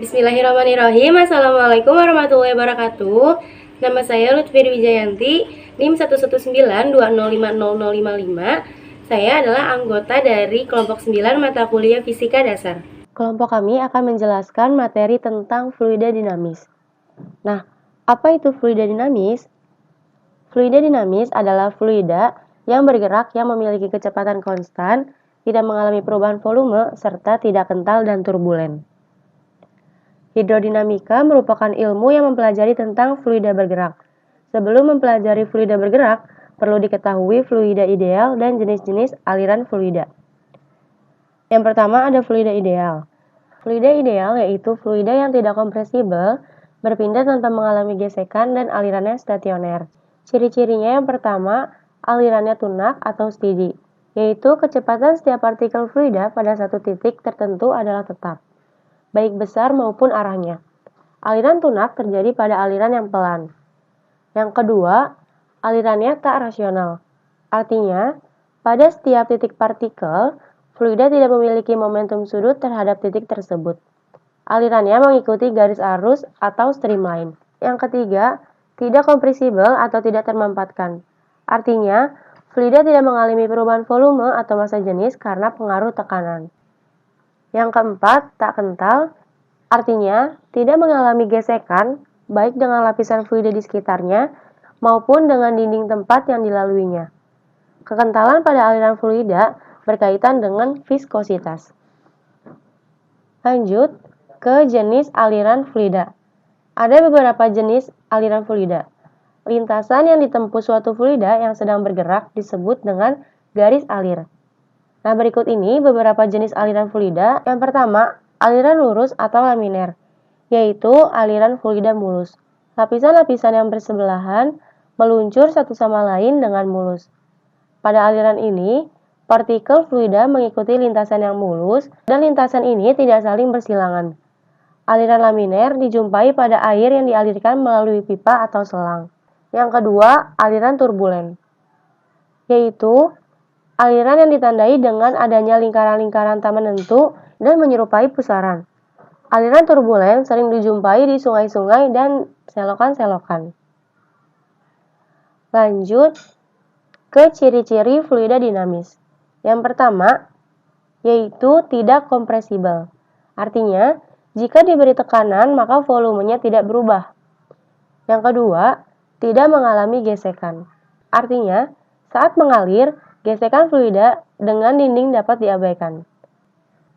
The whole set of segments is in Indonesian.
Bismillahirrahmanirrahim. Assalamualaikum warahmatullahi wabarakatuh. Nama saya Lutfi Wijayanti, NIM 11920500055. Saya adalah anggota dari kelompok 9 mata kuliah Fisika Dasar. Kelompok kami akan menjelaskan materi tentang fluida dinamis. Nah, apa itu fluida dinamis? Fluida dinamis adalah fluida yang bergerak yang memiliki kecepatan konstan, tidak mengalami perubahan volume, serta tidak kental dan turbulen. Hidrodinamika merupakan ilmu yang mempelajari tentang fluida bergerak. Sebelum mempelajari fluida bergerak, perlu diketahui fluida ideal dan jenis-jenis aliran fluida. Yang pertama ada fluida ideal. Fluida ideal yaitu fluida yang tidak kompresibel, berpindah tanpa mengalami gesekan dan alirannya stasioner. Ciri-cirinya yang pertama, alirannya tunak atau steady, yaitu kecepatan setiap partikel fluida pada satu titik tertentu adalah tetap, baik besar maupun arahnya. Aliran tunak terjadi pada aliran yang pelan. Yang kedua, alirannya tak rasional. Artinya, pada setiap titik partikel, fluida tidak memiliki momentum sudut terhadap titik tersebut. Alirannya mengikuti garis arus atau streamline. Yang ketiga, tidak kompresibel atau tidak termampatkan. Artinya, fluida tidak mengalami perubahan volume atau massa jenis karena pengaruh tekanan. Yang keempat, tak kental, artinya tidak mengalami gesekan baik dengan lapisan fluida di sekitarnya maupun dengan dinding tempat yang dilaluinya. Kekentalan pada aliran fluida berkaitan dengan viskositas. Lanjut ke jenis aliran fluida. Ada beberapa jenis aliran fluida. Lintasan yang ditempuh suatu fluida yang sedang bergerak disebut dengan garis alir. Nah, berikut ini beberapa jenis aliran fluida. Yang pertama, aliran lurus atau laminer, yaitu aliran fluida mulus. Lapisan-lapisan yang bersebelahan meluncur satu sama lain dengan mulus. Pada aliran ini, partikel fluida mengikuti lintasan yang mulus dan lintasan ini tidak saling bersilangan. Aliran laminer dijumpai pada air yang dialirkan melalui pipa atau selang. Yang kedua, aliran turbulen, yaitu aliran yang ditandai dengan adanya lingkaran-lingkaran tak menentu dan menyerupai pusaran. Aliran turbulen sering dijumpai di sungai-sungai dan selokan-selokan. Lanjut ke ciri-ciri fluida dinamis. Yang pertama, yaitu tidak kompresibel. Artinya, jika diberi tekanan maka volumenya tidak berubah. Yang kedua, tidak mengalami gesekan. Artinya, saat mengalir, gesekan fluida dengan dinding dapat diabaikan.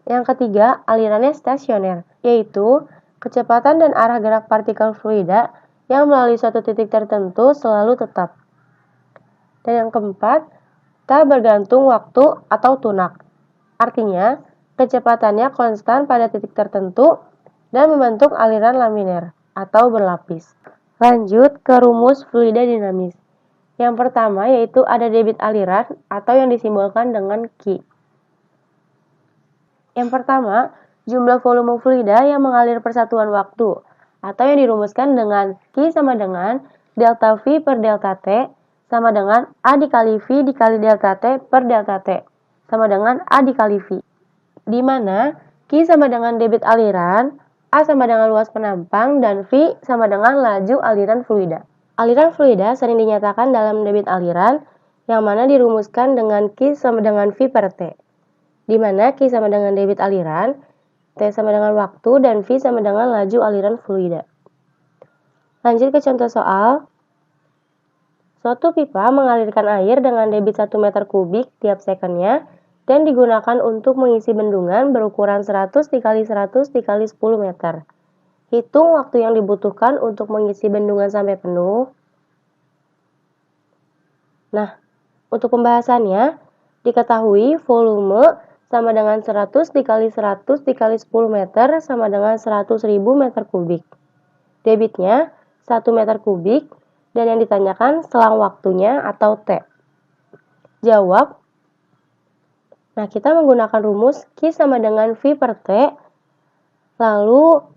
Yang ketiga, alirannya stasioner, yaitu kecepatan dan arah gerak partikel fluida yang melalui suatu titik tertentu selalu tetap. Dan yang keempat, tak bergantung waktu atau tunak. Artinya, kecepatannya konstan pada titik tertentu dan membentuk aliran laminer atau berlapis. Lanjut ke rumus fluida dinamis. Yang pertama yaitu ada debit aliran atau yang disimbolkan dengan Q. Yang pertama, jumlah volume fluida yang mengalir persatuan waktu atau yang dirumuskan dengan Q sama dengan delta V per delta T sama dengan A dikali V dikali delta T per delta T sama dengan A dikali V. Di mana Q sama dengan debit aliran, A sama dengan luas penampang, dan V sama dengan laju aliran fluida. Aliran fluida sering dinyatakan dalam debit aliran, yang mana dirumuskan dengan Q sama dengan V per T. Di mana Q sama dengan debit aliran, T sama dengan waktu, dan V sama dengan laju aliran fluida. Lanjut ke contoh soal. Suatu pipa mengalirkan air dengan debit 1 meter kubik tiap sekundnya, dan digunakan untuk mengisi bendungan berukuran 100 dikali 100 dikali 10 meter. Hitung waktu yang dibutuhkan untuk mengisi bendungan sampai penuh. Nah, untuk pembahasannya, diketahui volume sama dengan 100 dikali 100 dikali 10 meter sama dengan 100.000 meter kubik. Debitnya 1 meter kubik dan yang ditanyakan selang waktunya atau T. Jawab. Nah, kita menggunakan rumus Q sama dengan V per T, lalu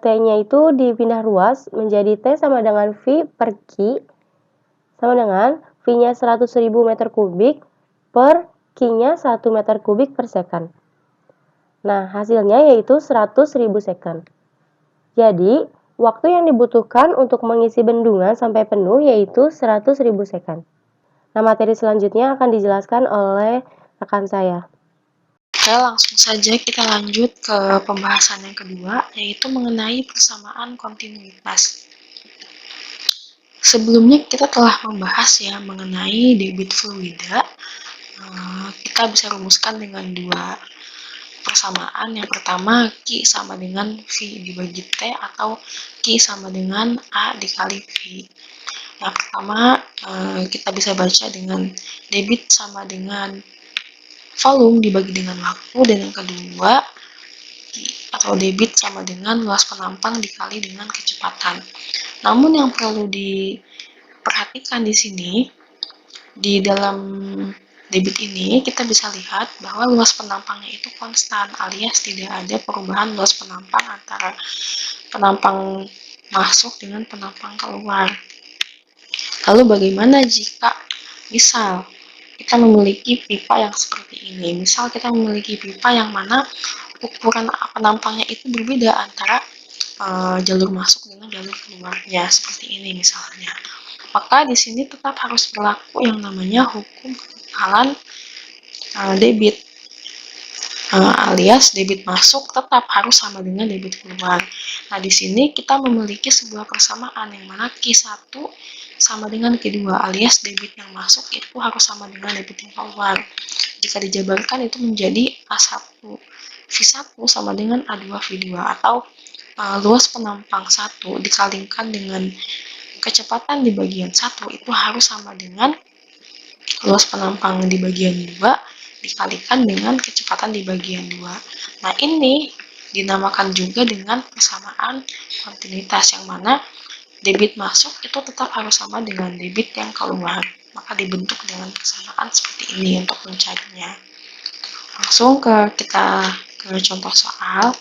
T-nya itu dipindah ruas menjadi T sama dengan V per Q, sama dengan V-nya 100.000 meter kubik per Q-nya 1 meter kubik per second. Nah, hasilnya yaitu 100.000 second. Jadi, waktu yang dibutuhkan untuk mengisi bendungan sampai penuh yaitu 100.000 second. Nah, materi selanjutnya akan dijelaskan oleh rekan saya. Oke, langsung saja kita lanjut ke pembahasan yang kedua, yaitu mengenai persamaan kontinuitas. Sebelumnya kita telah membahas ya mengenai debit fluida. Kita bisa rumuskan dengan dua persamaan. Yang pertama, Q sama dengan V dibagi T atau Q sama dengan A dikali V. Yang pertama, kita bisa baca dengan debit sama dengan volume dibagi dengan waktu, dan yang kedua, atau debit sama dengan luas penampang dikali dengan kecepatan. Namun yang perlu diperhatikan di sini, di dalam debit ini kita bisa lihat bahwa luas penampangnya itu konstan, alias tidak ada perubahan luas penampang antara penampang masuk dengan penampang keluar. Lalu bagaimana jika misal kita memiliki pipa yang seperti ini? Misal kita memiliki pipa yang mana ukuran penampangnya itu berbeda antara jalur masuk dengan jalur keluarnya, seperti ini misalnya. Maka di sini tetap harus berlaku yang namanya hukum kekekalan debit, alias debit masuk tetap harus sama dengan debit keluar. Nah, di sini kita memiliki sebuah persamaan yang mana Q1 sama dengan Q2, alias debit yang masuk itu harus sama dengan debit yang keluar. Jika dijabarkan itu menjadi A1 V1 sama dengan A2 V2, atau luas penampang 1 dikalikan dengan kecepatan di bagian 1 itu harus sama dengan luas penampang di bagian 2 dikalikan dengan kecepatan di bagian 2. Nah, ini dinamakan juga dengan persamaan kontinuitas, yang mana debit masuk itu tetap harus sama dengan debit yang keluar. Maka dibentuk dengan persamaan seperti ini untuk mencarinya. Langsung kita ke contoh soal.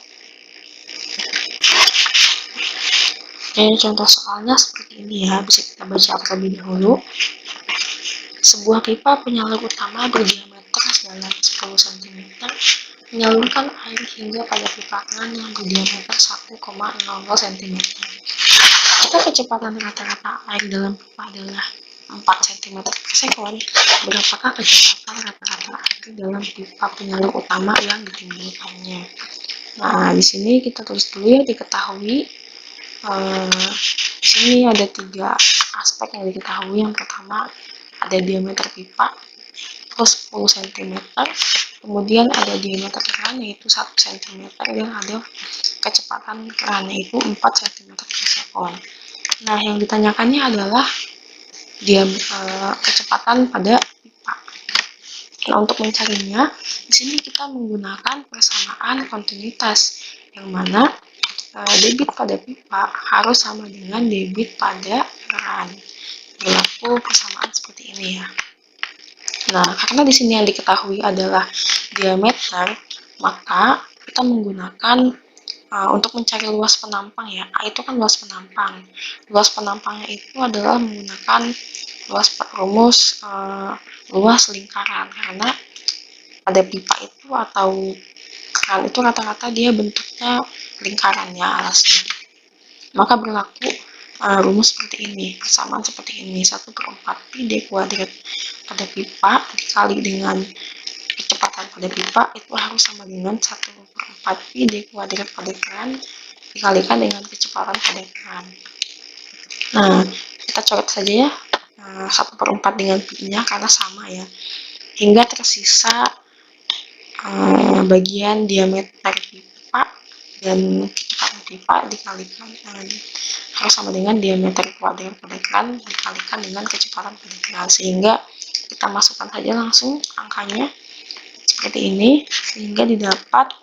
Contoh soalnya seperti ini ya, bisa kita baca terlebih dahulu. Sebuah pipa penyalur utama berdiameter sedalam 10 cm menyalurkan air hingga pada pipa kanan yang berdiameter 1,00 cm. Jika kecepatan rata-rata air dalam pipa adalah 4 cm per sekon, berapakah kecepatan rata-rata air dalam pipa penyalur utama yang ditimbulkannya? Nah, di sini kita tulis dulu ya, diketahui. Di sini ada 3 aspek yang diketahui. Yang pertama, ada diameter pipa plus 10 cm, kemudian ada diameter keran yaitu 1 cm, dan ada kecepatan keran yaitu 4 cm per sekon. Nah, yang ditanyakannya adalah kecepatan pada pipa. Nah, untuk mencarinya, di sini kita menggunakan persamaan kontinuitas, yang mana debit pada pipa harus sama dengan debit pada keran. Berlaku persamaan seperti ini ya. Nah, karena di sini yang diketahui adalah diameter, maka kita menggunakan untuk mencari luas penampang ya. A itu kan luas penampang. Luas penampangnya itu adalah menggunakan rumus luas lingkaran, karena pada pipa itu atau keran itu rata-rata dia bentuknya lingkarannya alasnya. Maka berlaku rumus seperti ini, persamaan seperti ini, 1/4 pi d kuadrat pada pipa dikali dengan kecepatan pada pipa itu harus sama dengan 1/4 pi d kuadrat pada keran dikalikan dengan kecepatan pada keran. Nah, kita coret saja ya 1/4 dengan pi-nya karena sama ya, hingga tersisa bagian diameter pipa dan kecepatan pipa dikalikan harus sama dengan diameter kuadrat pada keran dikalikan dengan kecepatan pada keran, sehingga kita masukkan saja langsung angkanya seperti ini, sehingga didapat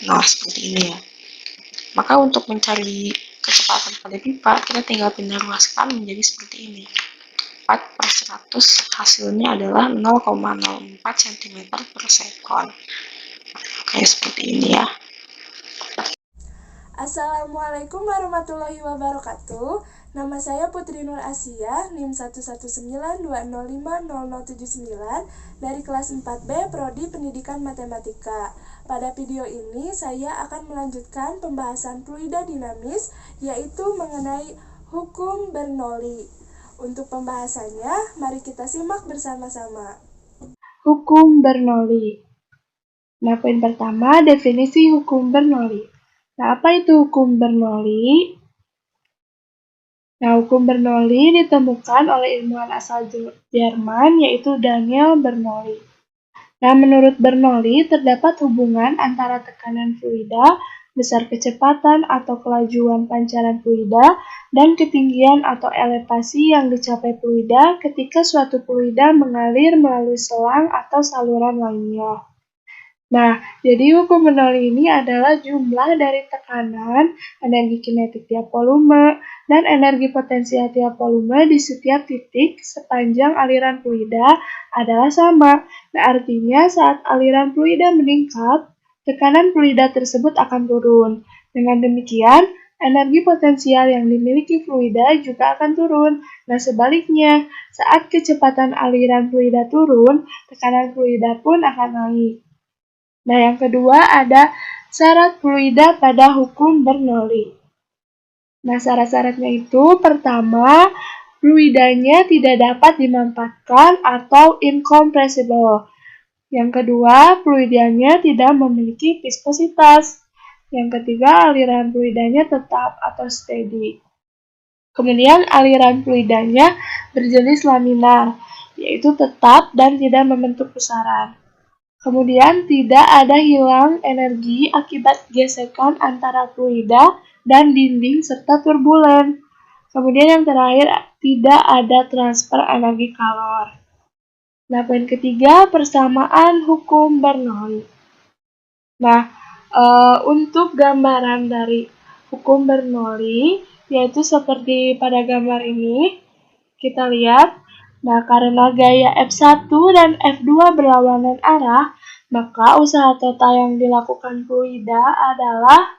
nah seperti ini ya. Maka untuk mencari kecepatan pada pipa, kita tinggal pindah ruaskan menjadi seperti ini. 4/100 hasilnya adalah 0,04 cm per sekon. Oke, seperti ini ya. Assalamualaikum warahmatullahi wabarakatuh. Nama saya Putri Nur Asia, NIM 11920500079 dari kelas 4B Prodi Pendidikan Matematika. Pada video ini saya akan melanjutkan pembahasan fluida dinamis, yaitu mengenai hukum Bernoulli. Untuk pembahasannya, mari kita simak bersama-sama. Hukum Bernoulli. Nah, poin pertama, definisi hukum Bernoulli. Nah, apa itu hukum Bernoulli? Nah, hukum Bernoulli ditemukan oleh ilmuwan asal Jerman, yaitu Daniel Bernoulli. Nah, menurut Bernoulli, terdapat hubungan antara tekanan fluida, besar kecepatan atau kelajuan pancaran fluida, dan ketinggian atau elevasi yang dicapai fluida ketika suatu fluida mengalir melalui selang atau saluran lainnya. Nah, jadi hukum Bernoulli ini adalah jumlah dari tekanan, energi kinetik tiap volume, dan energi potensial tiap volume di setiap titik sepanjang aliran fluida adalah sama. Nah, artinya saat aliran fluida meningkat, tekanan fluida tersebut akan turun. Dengan demikian, energi potensial yang dimiliki fluida juga akan turun. Nah, sebaliknya, saat kecepatan aliran fluida turun, tekanan fluida pun akan naik. Nah, yang kedua ada syarat fluida pada hukum Bernoulli. Nah, syarat-syaratnya itu pertama, fluidanya tidak dapat dimanfaatkan atau incompressible. Yang kedua, fluidanya tidak memiliki viskositas. Yang ketiga, aliran fluidanya tetap atau steady. Kemudian, aliran fluidanya berjenis laminar, yaitu tetap dan tidak membentuk pusaran. Kemudian, tidak ada hilang energi akibat gesekan antara fluida dan dinding serta turbulen. Kemudian yang terakhir, tidak ada transfer energi kalor. Nah, poin ketiga, persamaan hukum Bernoulli. Nah, untuk gambaran dari hukum Bernoulli, yaitu seperti pada gambar ini, kita lihat. Nah, karena gaya F1 dan F2 berlawanan arah, maka usaha total yang dilakukan fluida adalah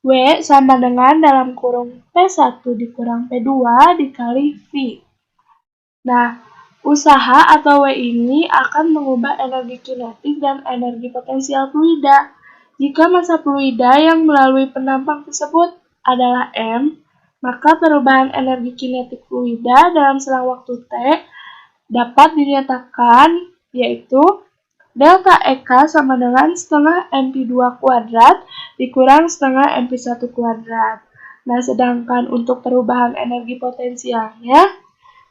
W sama dengan dalam kurung P1 dikurang P2 dikali V. Nah, usaha atau W ini akan mengubah energi kinetik dan energi potensial fluida. Jika massa fluida yang melalui penampang tersebut adalah M, maka perubahan energi kinetik fluida dalam selang waktu T dapat dinyatakan yaitu delta EK sama dengan setengah MP2 kuadrat dikurang setengah MP1 kuadrat. Nah, sedangkan untuk perubahan energi potensialnya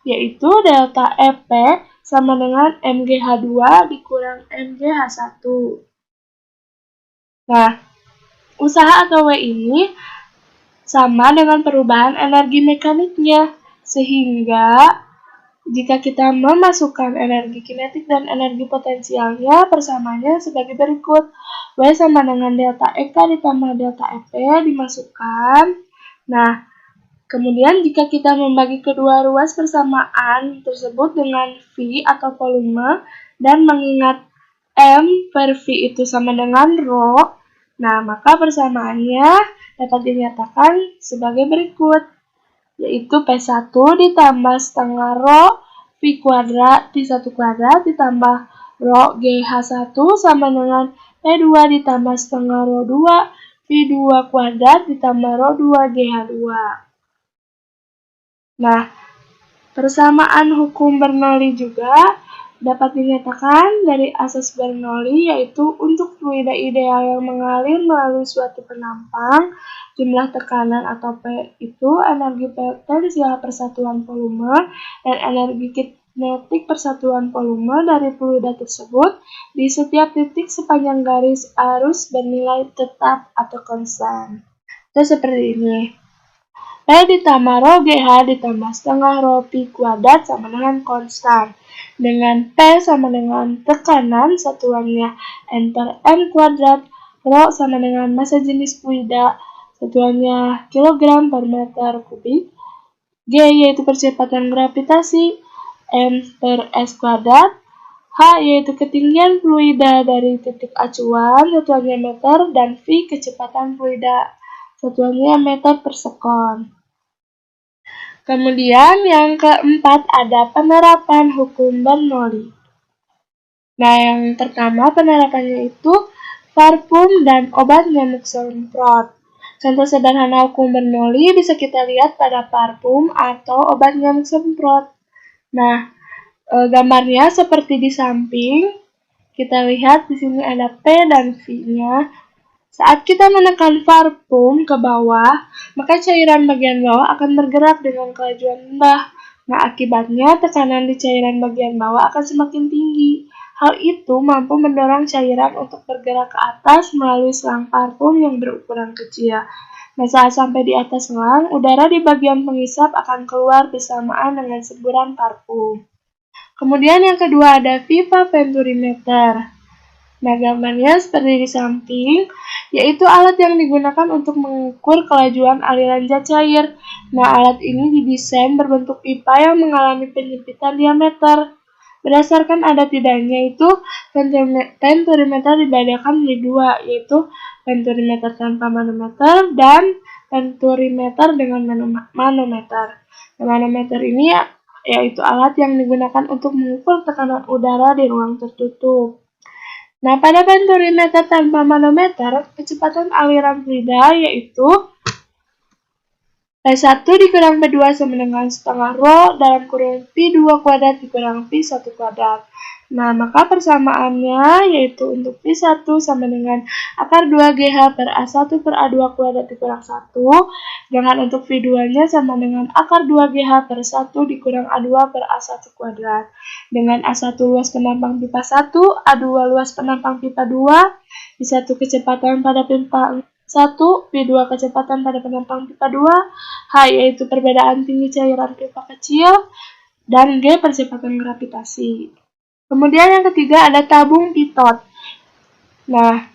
yaitu delta EP sama dengan MGH2 dikurang MGH1. Nah, usaha atau W ini sama dengan perubahan energi mekaniknya, sehingga jika kita memasukkan energi kinetik dan energi potensialnya, persamaannya sebagai berikut. W sama dengan delta EK ditambah delta EP dimasukkan. Nah, kemudian jika kita membagi kedua ruas persamaan tersebut dengan V atau volume, dan mengingat M per V itu sama dengan Rho, nah maka persamaannya dapat dinyatakan sebagai berikut, yaitu P1 ditambah setengah Rho V kuadrat P1 kuadrat ditambah Rho GH1 sama dengan P2 ditambah setengah Rho 2 V2 kuadrat ditambah Rho 2 GH2. Nah, persamaan hukum Bernoulli juga dapat dinyatakan dari asas Bernoulli, yaitu untuk fluida ideal yang mengalir melalui suatu penampang, jumlah tekanan atau P itu energi potensial persatuan volume dan energi kinetik persatuan volume dari fluida tersebut di setiap titik sepanjang garis arus bernilai tetap atau konstan. Itu seperti ini. P ditambah Rho GH ditambah setengah Rho Pi kuadrat sama dengan konstan. Dengan P sama dengan tekanan satuannya N per M kuadrat, Rho sama dengan massa jenis fluida satuannya kilogram per meter kubik, G yaitu percepatan gravitasi, M per S kuadrat, H yaitu ketinggian fluida dari titik acuan satuannya meter, dan V kecepatan fluida satuannya meter per sekon. Kemudian yang keempat ada penerapan hukum Bernoulli. Nah, yang pertama penerapannya itu parfum, dan obat nyamuk semprot. Contoh sederhana hukum Bernoulli bisa kita lihat pada parfum atau obat nyamuk semprot. Nah, gambarnya seperti di samping. Kita lihat di sini ada P dan V-nya. Saat kita menekan parfum ke bawah, maka cairan bagian bawah akan bergerak dengan kelajuan rendah. Nah, akibatnya tekanan di cairan bagian bawah akan semakin tinggi. Hal itu mampu mendorong cairan untuk bergerak ke atas melalui selang parfum yang berukuran kecil. Nah, saat sampai di atas selang, udara di bagian pengisap akan keluar bersamaan dengan semburan parfum. Kemudian yang kedua ada Viva Venturimeter. Nah, gambarnya seperti di samping, yaitu alat yang digunakan untuk mengukur kelajuan aliran zat cair. Nah, alat ini didesain berbentuk pipa yang mengalami penyempitan diameter. Berdasarkan ada tidaknya itu, venturimeter dibedakan menjadi dua, yaitu venturimeter tanpa manometer dan venturimeter dengan manometer. Nah, manometer ini yaitu alat yang digunakan untuk mengukur tekanan udara di ruang tertutup. Nah, pada venturimeter tanpa manometer, kecepatan aliran fluida yaitu P1 dikurang P2 sama dengan setengah rho dalam kurung P2 kuadrat dikurang P1 kuadrat. Nah, maka persamaannya yaitu untuk P1 sama dengan akar 2GH per A1 per A2 kuadrat dikurang 1. Dengan untuk V2-nya sama dengan akar 2GH per 1 dikurang A2 per A1 kuadrat. Dengan A1 luas penampang pipa 1, A2 luas penampang pipa 2, P1 kecepatan pada pipa 1, P2 kecepatan pada penampang pipa 2, H yaitu perbedaan tinggi cairan pipa kecil, dan G percepatan gravitasi. Kemudian yang ketiga ada tabung pitot. Nah,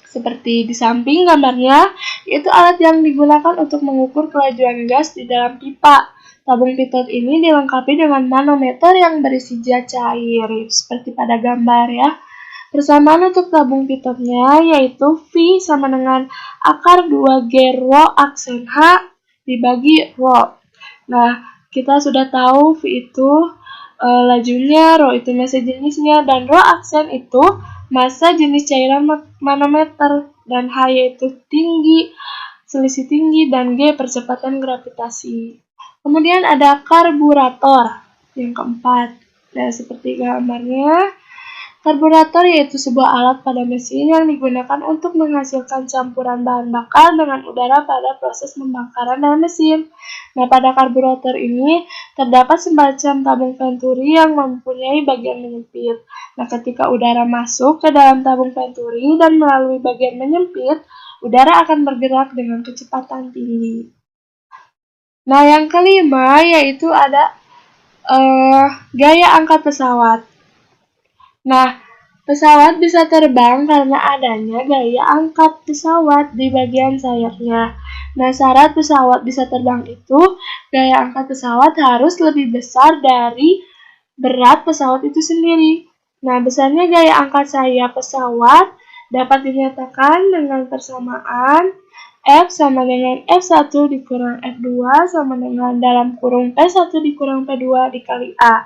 seperti di samping gambarnya, yaitu alat yang digunakan untuk mengukur kelajuan gas di dalam pipa. Tabung pitot ini dilengkapi dengan manometer yang berisi zat cair, seperti pada gambar ya. Persamaan untuk tabung pitotnya yaitu V sama dengan akar 2G rho aksen H dibagi rho. Nah, kita sudah tahu V itu lajunya, rho itu massa jenisnya, dan rho aksen itu massa jenis cairan manometer, dan H yaitu tinggi, selisih tinggi, dan G percepatan gravitasi. Kemudian ada karburator yang keempat. Nah, seperti gambarnya, karburator yaitu sebuah alat pada mesin yang digunakan untuk menghasilkan campuran bahan bakar dengan udara pada proses pembakaran dalam mesin. Nah, pada karburator ini terdapat semacam tabung venturi yang mempunyai bagian menyempit. Nah, ketika udara masuk ke dalam tabung venturi dan melalui bagian menyempit, udara akan bergerak dengan kecepatan tinggi. Nah, yang kelima yaitu ada gaya angkat pesawat. Nah, pesawat bisa terbang karena adanya gaya angkat pesawat di bagian sayapnya. Nah, syarat pesawat bisa terbang itu, gaya angkat pesawat harus lebih besar dari berat pesawat itu sendiri. Nah, besarnya gaya angkat sayap pesawat dapat dinyatakan dengan persamaan F sama dengan F1 dikurang F2 sama dengan dalam kurung P1 dikurang P2 dikali A.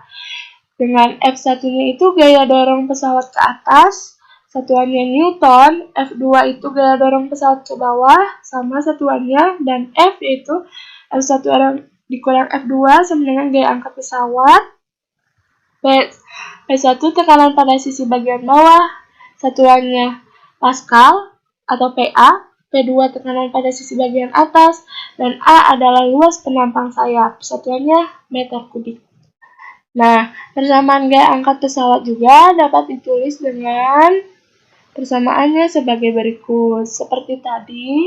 Dengan F1-nya itu gaya dorong pesawat ke atas, satuannya Newton, F2 itu gaya dorong pesawat ke bawah, sama satuannya, dan F yaitu F1 dikurang F2 sama dengan gaya angkat pesawat, P1 tekanan pada sisi bagian bawah, satuannya Pascal atau PA, P2 tekanan pada sisi bagian atas, dan A adalah luas penampang sayap, satuannya meter kubik. Nah, persamaan gaya angkat pesawat juga dapat ditulis dengan persamaannya sebagai berikut. Seperti tadi,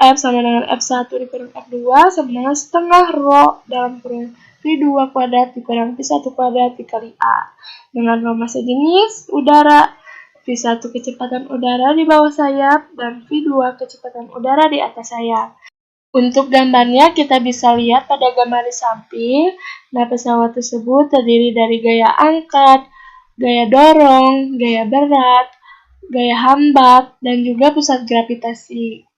F sama dengan F1 dikurang F2 sama dengan setengah rho dalam kurung V2 kuadrat dikurang V1 kuadrat dikali A. Dengan rho massa jenis udara, V1 kecepatan udara di bawah sayap, dan V2 kecepatan udara di atas sayap. Untuk gambarnya kita bisa lihat pada gambar di samping. Nah, pesawat tersebut terdiri dari gaya angkat, gaya dorong, gaya berat, gaya hambat, dan juga pusat gravitasi.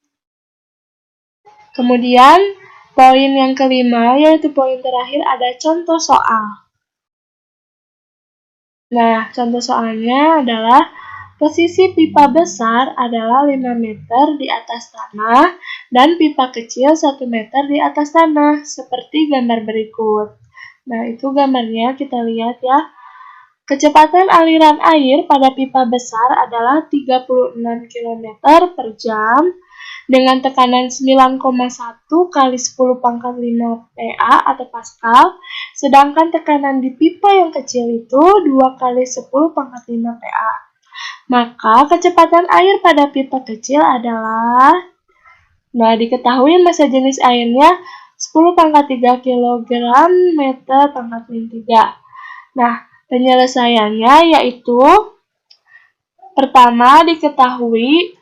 Kemudian, poin yang kelima, yaitu poin terakhir, ada contoh soal. Nah, contoh soalnya adalah Posisi pipa besar adalah 5 meter di atas tanah dan pipa kecil 1 meter di atas tanah, seperti gambar berikut. Nah, itu gambarnya kita lihat ya. Kecepatan aliran air pada pipa besar adalah 36 km per jam dengan tekanan 9,1 kali 10 pangkat 5 PA atau Pascal, sedangkan tekanan di pipa yang kecil itu 2 kali 10 pangkat 5 PA. Maka kecepatan air pada pipa kecil adalah, diketahui massa jenis airnya 10 pangkat 3 kg meter pangkat min 3. Nah, penyelesaiannya yaitu pertama diketahui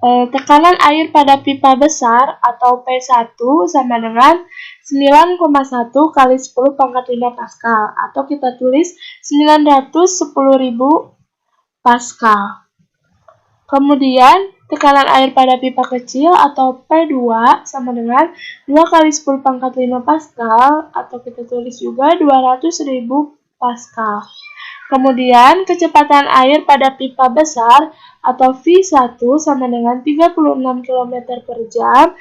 tekanan air pada pipa besar atau P1 sama dengan 9,1 kali 10 pangkat 5 Pascal atau kita tulis 910.000 Pascal. Kemudian tekanan air pada pipa kecil atau P2 sama dengan 2 kali 10 pangkat 5 Pascal atau kita tulis juga 200.000 Pascal. Kemudian kecepatan air pada pipa besar atau V1 sama dengan 36 km per jam.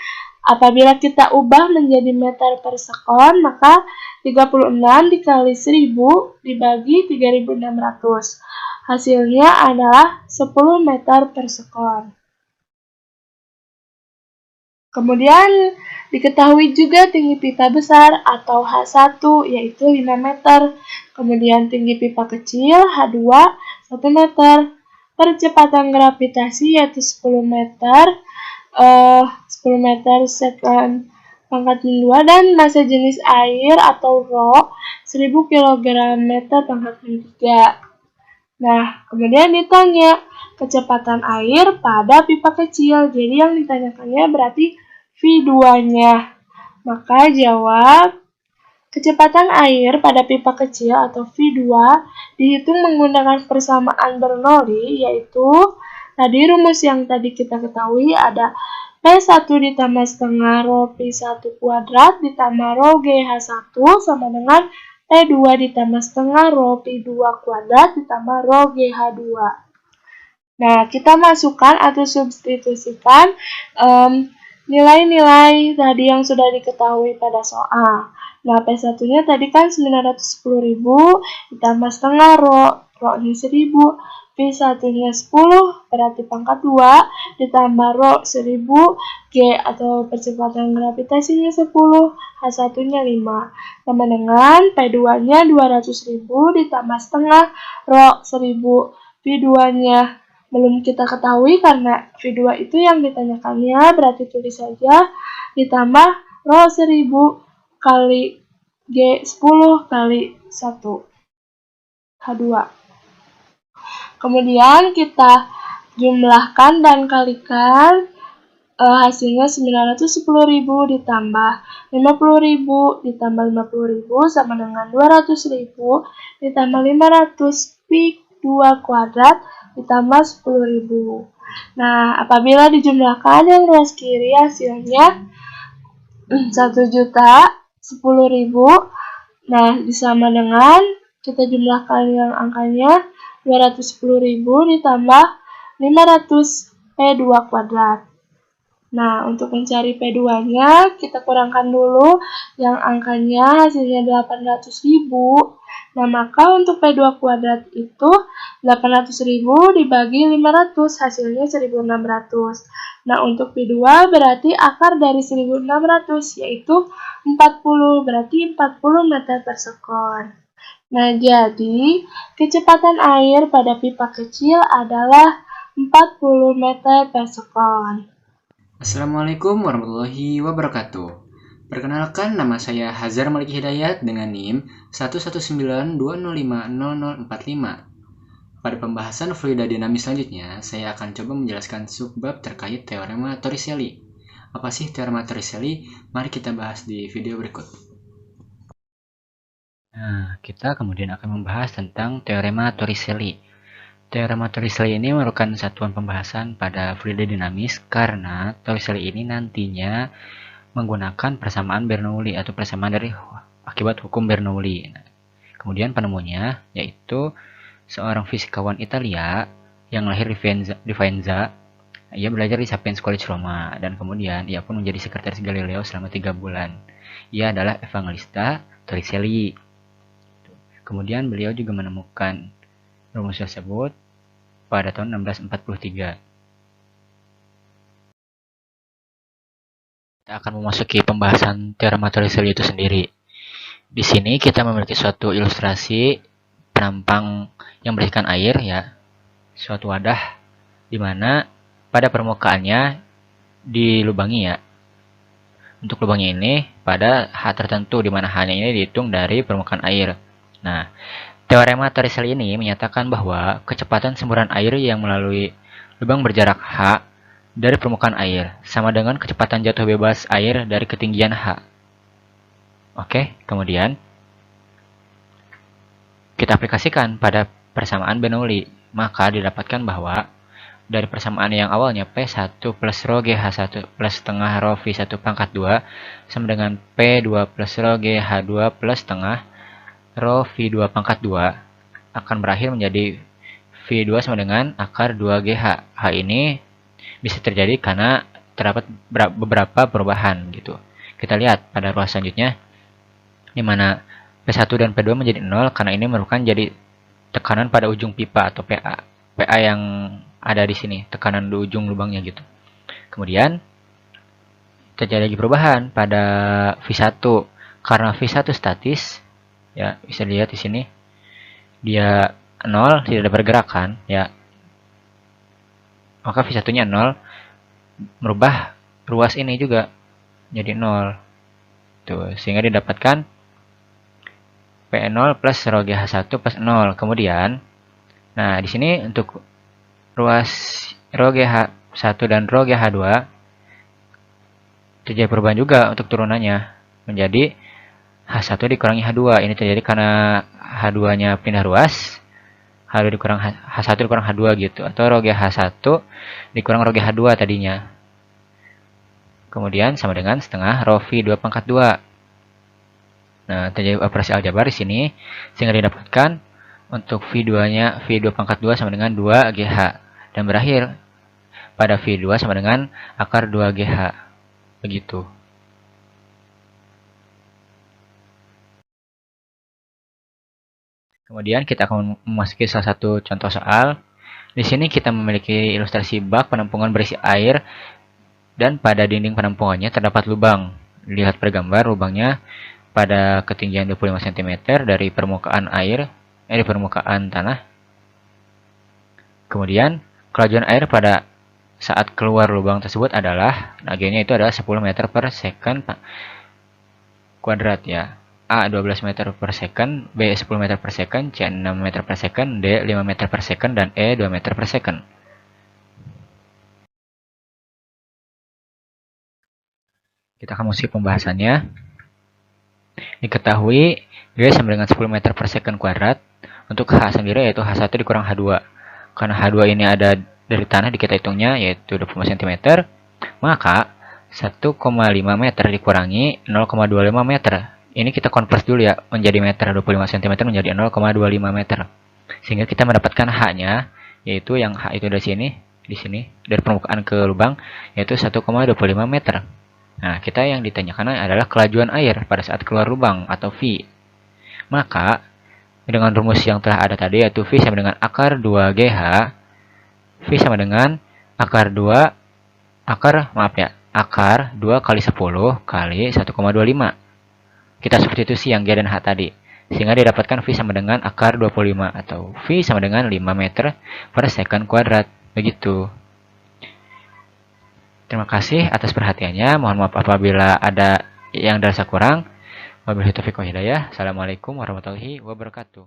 Apabila kita ubah menjadi meter per sekon, maka 36 dikali 1000 dibagi 3600. Hasilnya adalah 10 meter per sekon. Kemudian diketahui juga tinggi pipa besar atau H1 yaitu 5 meter. Kemudian tinggi pipa kecil H2 1 meter. Percepatan gravitasi yaitu 10 meter 10 meter sekon pangkat min 2 dan massa jenis air atau Rho 1000 kg meter pangkat min 3. Nah, kemudian ditanya kecepatan air pada pipa kecil. Jadi yang ditanyakannya berarti V2-nya. Maka jawab kecepatan air pada pipa kecil atau V2 dihitung menggunakan persamaan Bernoulli, yaitu tadi rumus yang tadi kita ketahui ada P1 ditambah setengah Rho P1 kuadrat ditambah Rho GH1 sama dengan P2 ditambah setengah Rho P2 kuadrat ditambah Rho GH2. Nah, kita masukkan atau substitusikan nilai-nilai tadi yang sudah diketahui pada soal. Nah, P1-nya tadi kan 910.000 ditambah setengah Rho-nya 1000, V1-nya 10 berarti pangkat 2 ditambah Rho 1000, G atau percepatan gravitasinya 10, H1-nya 5. Sama dengan P2-nya 200.000 ditambah setengah Rho 1000, V2-nya belum kita ketahui karena V2 itu yang ditanyakannya, berarti tulis saja ditambah Rho 1000 kali G 10 kali 1 H2. Kemudian kita jumlahkan dan kalikan, hasilnya 910.000 ditambah 50.000 ditambah 50.000 sama dengan 200.000 ditambah 500 pi 2 kuadrat ditambah 10.000. Nah, apabila dijumlahkan yang ruas kiri hasilnya 1.010.000. Nah, disama dengan kita jumlahkan yang angkanya 210.000 ditambah 500 P2 kuadrat. Nah, untuk mencari P2-nya, kita kurangkan dulu yang angkanya hasilnya 800.000. Nah, maka untuk P2 kuadrat itu 800.000 dibagi 500, hasilnya 1.600. Nah, untuk P2 berarti akar dari 1.600, yaitu 40, berarti 40 meter per sekon. Nah, jadi kecepatan air pada pipa kecil adalah 40 meter per sekon. Assalamualaikum warahmatullahi wabarakatuh. Perkenalkan, nama saya Hazar Malik Hidayat dengan NIM 11920500045. Pada pembahasan fluida dinamis selanjutnya, saya akan coba menjelaskan subbab terkait teorema Torricelli. Apa sih teorema Torricelli? Mari kita bahas di video berikut. Nah, kita kemudian akan membahas tentang teorema Torricelli. Teorema Torricelli ini merupakan satuan pembahasan pada fluida dinamis karena Torricelli ini nantinya menggunakan persamaan Bernoulli atau persamaan dari akibat hukum Bernoulli. Nah, kemudian penemunya yaitu seorang fisikawan Italia yang lahir di Faenza. Ia belajar di Sapienza College Roma, dan kemudian ia pun menjadi sekretaris Galileo selama 3 bulan. Ia adalah Evangelista Torricelli. Kemudian beliau juga menemukan rumus tersebut pada tahun 1643. Kita akan memasuki pembahasan teorema Torricelli itu sendiri. Di sini kita memiliki suatu ilustrasi penampang yang berisikan air, ya, suatu wadah di mana pada permukaannya dilubangi, ya. Untuk lubangnya ini pada H tertentu, di mana H-nya ini dihitung dari permukaan air. Nah, teorema Torricelli ini menyatakan bahwa kecepatan semburan air yang melalui lubang berjarak H dari permukaan air sama dengan kecepatan jatuh bebas air dari ketinggian H. Oke, kemudian kita aplikasikan pada persamaan Bernoulli, maka didapatkan bahwa dari persamaan yang awalnya P1 plus rho GH1 plus setengah rho V1 pangkat 2 sama dengan P2 plus rho GH2 plus setengah rho V2 pangkat 2 akan berakhir menjadi V2 sama dengan akar 2 GH. H ini bisa terjadi karena terdapat beberapa perubahan gitu. Kita lihat pada ruas selanjutnya, di mana P1 dan P2 menjadi 0 karena ini merupakan jadi tekanan pada ujung pipa atau PA. PA yang ada di sini, tekanan di ujung lubangnya gitu. Kemudian terjadi lagi perubahan pada V1 karena V1 statis, ya, bisa dilihat di sini dia 0, tidak ada pergerakan, ya. Maka V1-nya 0, merubah ruas ini juga jadi 0. Tuh, sehingga didapatkan P0 plus rho GH1 plus 0. Kemudian, nah di sini untuk ruas rho GH1 dan rho GH2 terjadi perubahan juga untuk turunannya menjadi H1 dikurangi H2. Ini terjadi karena H2-nya pindah ruas, H2 dikurang H1 dikurang H2 gitu, atau rho GH1 dikurang rho GH2 tadinya. Kemudian sama dengan setengah rho V2 pangkat 2. Nah, terjadi operasi aljabar di sini sehingga didapatkan untuk V2-nya V2 pangkat 2 sama dengan 2 GH. Dan berakhir pada V2 sama dengan akar 2 GH. Begitu. Kemudian kita akan memasuki salah satu contoh soal. Di sini kita memiliki ilustrasi bak penampungan berisi air dan pada dinding penampungannya terdapat lubang. Lihat pada gambar, lubangnya pada ketinggian 25 cm dari permukaan air, dari permukaan tanah. Kemudian kelajuan air pada saat keluar lubang tersebut adalah, G-nya itu adalah 10 meter per second kuadrat, ya. A 12 meter per second, B 10 meter per second, C 6 meter per second, D 5 meter per second, dan E 2 meter per second. Kita akan mulai pembahasannya. Diketahui G sama dengan 10 meter per second kuadrat. Untuk H sendiri yaitu H1 dikurang H2. Karena H2 ini ada dari tanah, kita hitungnya yaitu 25 cm, maka 1,5 meter dikurangi 0,25 meter. Ini kita konvers dulu, ya, menjadi meter. 25 cm menjadi 0,25 meter. Sehingga kita mendapatkan H-nya, yaitu yang H itu dari sini, di sini, dari permukaan ke lubang, yaitu 1,25 meter. Nah, kita yang ditanyakan adalah kelajuan air pada saat keluar lubang atau V. Maka dengan rumus yang telah ada tadi, yaitu V sama dengan akar 2GH, V sama dengan akar 2 kali 10 kali 1,25. Kita substitusi yang G dan H tadi, sehingga didapatkan V sama dengan akar 25 atau V sama dengan 5 meter per second kuadrat. Begitu. Terima kasih atas perhatiannya. Mohon maaf apabila ada yang dirasa kurang. Wabillahi taufiq wal hidayah. Assalamualaikum warahmatullahi wabarakatuh.